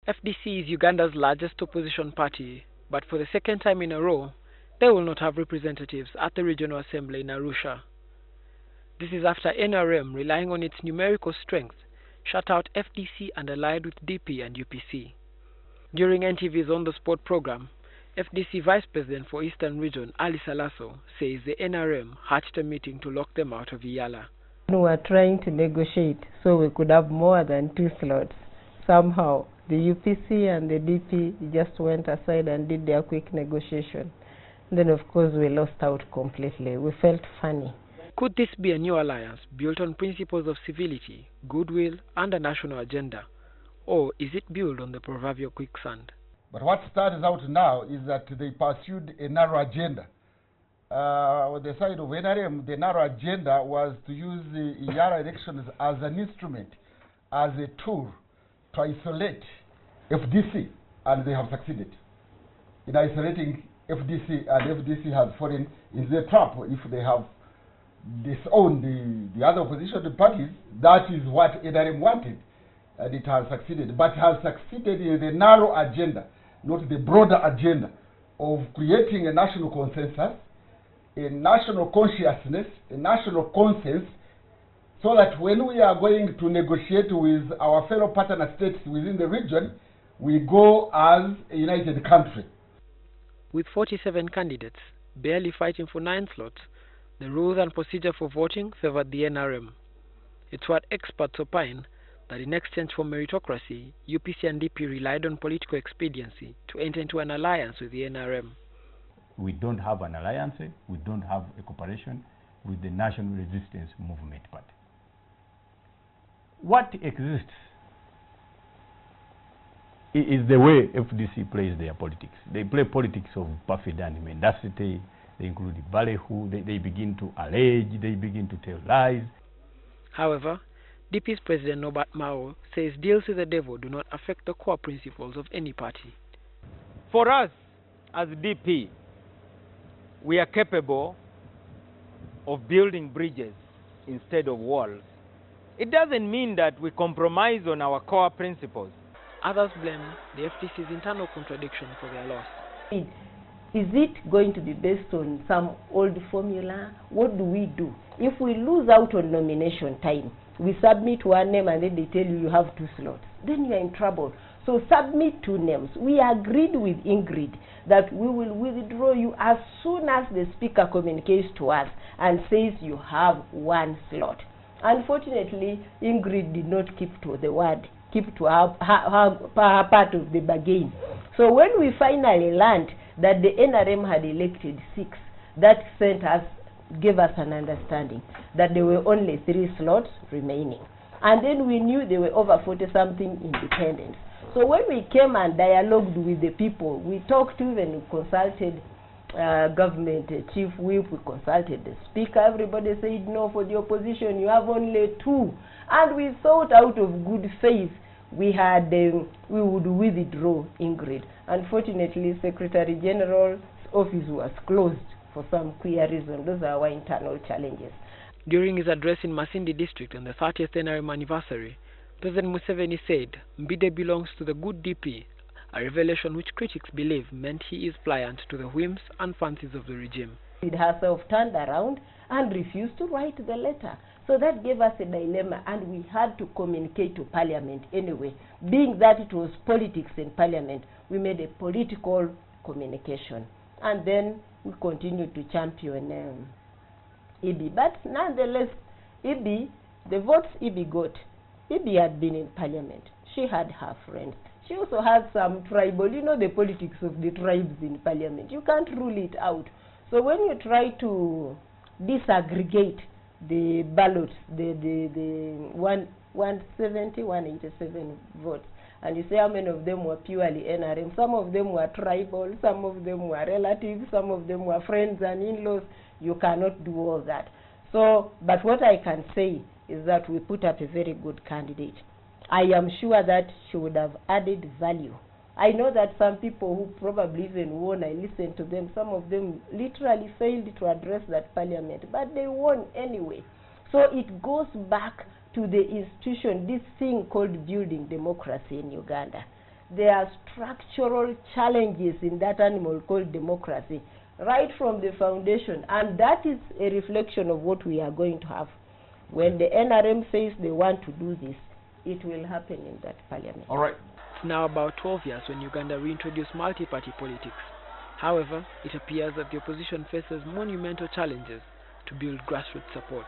FDC is Uganda's largest opposition party, but for the second time in a row, they will not have representatives at the Regional Assembly in Arusha. This is after NRM, relying on its numerical strength, shut out FDC and allied with DP and UPC. During NTV's On the Spot program, FDC Vice President for Eastern Region Ali Salaso says the NRM hatched a meeting to lock them out of EALA. We were trying to negotiate so we could have more than 2 slots. Somehow, the UPC and the DP just went aside and did their quick negotiation. Then, of course, we lost out completely. We felt funny. Could this be a new alliance built on principles of civility, goodwill, and a national agenda? Or is it built on the proverbial quicksand? But what stands out now is that they pursued a narrow agenda. On the side of NRM, the narrow agenda was to use the EALA elections as an instrument, as a tool to isolate FDC, and they have succeeded in isolating FDC, and FDC has fallen in the trap. If they have disowned the other opposition parties, that is what NRM wanted, and it has succeeded. But it has succeeded in the narrow agenda, not the broader agenda of creating a national consensus, a national consciousness, a national consensus, so that when we are going to negotiate with our fellow partner states within the region, we go as a united country. With 47 candidates, barely fighting for 9 slots, the rules and procedure for voting favored the NRM. It's what experts opine that in exchange for meritocracy, UPC and DP relied on political expediency to enter into an alliance with the NRM. We don't have an alliance, we don't have a cooperation with the National Resistance Movement Party. What exists is the way FDC plays their politics. They play politics of perfid and mendacity. They include ballyhoo, they begin to allege, they begin to tell lies. However, DP's President Norbert Mao says deals with the devil do not affect the core principles of any party. For us, as DP, we are capable of building bridges instead of walls. It doesn't mean that we compromise on our core principles. Others blame the FDC's internal contradiction for their loss. Is it going to be based on some old formula? What do we do? If we lose out on nomination time, we submit one name and then they tell you have 2 slots, then you are in trouble. So submit 2 names. We agreed with Ingrid that we will withdraw you as soon as the speaker communicates to us and says you have 1 slot. Unfortunately, Ingrid did not keep to the word, keep to her part of the bargain. So when we finally learned that the NRM had elected 6, that gave us an understanding that there were only 3 slots remaining. And then we knew there were over 40-something independents. So when we came and dialogued with the people, we talked to them, we consulted government chief whip, we consulted the speaker. Everybody said no, for the opposition you have only 2. And we thought out of good faith we would withdraw Ingrid. Unfortunately, Secretary General's office was closed for some clear reason. Those are our internal challenges. During his address in Masindi district on the 30th NRM anniversary, President Museveni said Mbide belongs to the good DP, a revelation which critics believe meant he is pliant to the whims and fancies of the regime. She herself turned around and refused to write the letter. So that gave us a dilemma, and we had to communicate to Parliament anyway. Being that it was politics in Parliament, we made a political communication. And then we continued to champion Ibi. But nonetheless, Ibi, the votes Ibi got, Ibi had been in Parliament. She had her friends. She also had some tribal, you know the politics of the tribes in Parliament. You can't rule it out. So when you try to disaggregate the ballots, the 170, 187 votes, and you say how many of them were purely NRM, some of them were tribal, some of them were relatives, some of them were friends and in-laws, you cannot do all that. So, but what I can say is that we put up a very good candidate. I am sure that she would have added value. I know that some people who probably even won, I listened to them, some of them literally failed to address that Parliament, but they won anyway. So it goes back to the institution, this thing called building democracy in Uganda. There are structural challenges in that animal called democracy, right from the foundation, and that is a reflection of what we are going to have. When the NRM says they want to do this, it will happen in that parliament. All right. It's now about 12 years when Uganda reintroduced multi-party politics. However, it appears that the opposition faces monumental challenges to build grassroots support.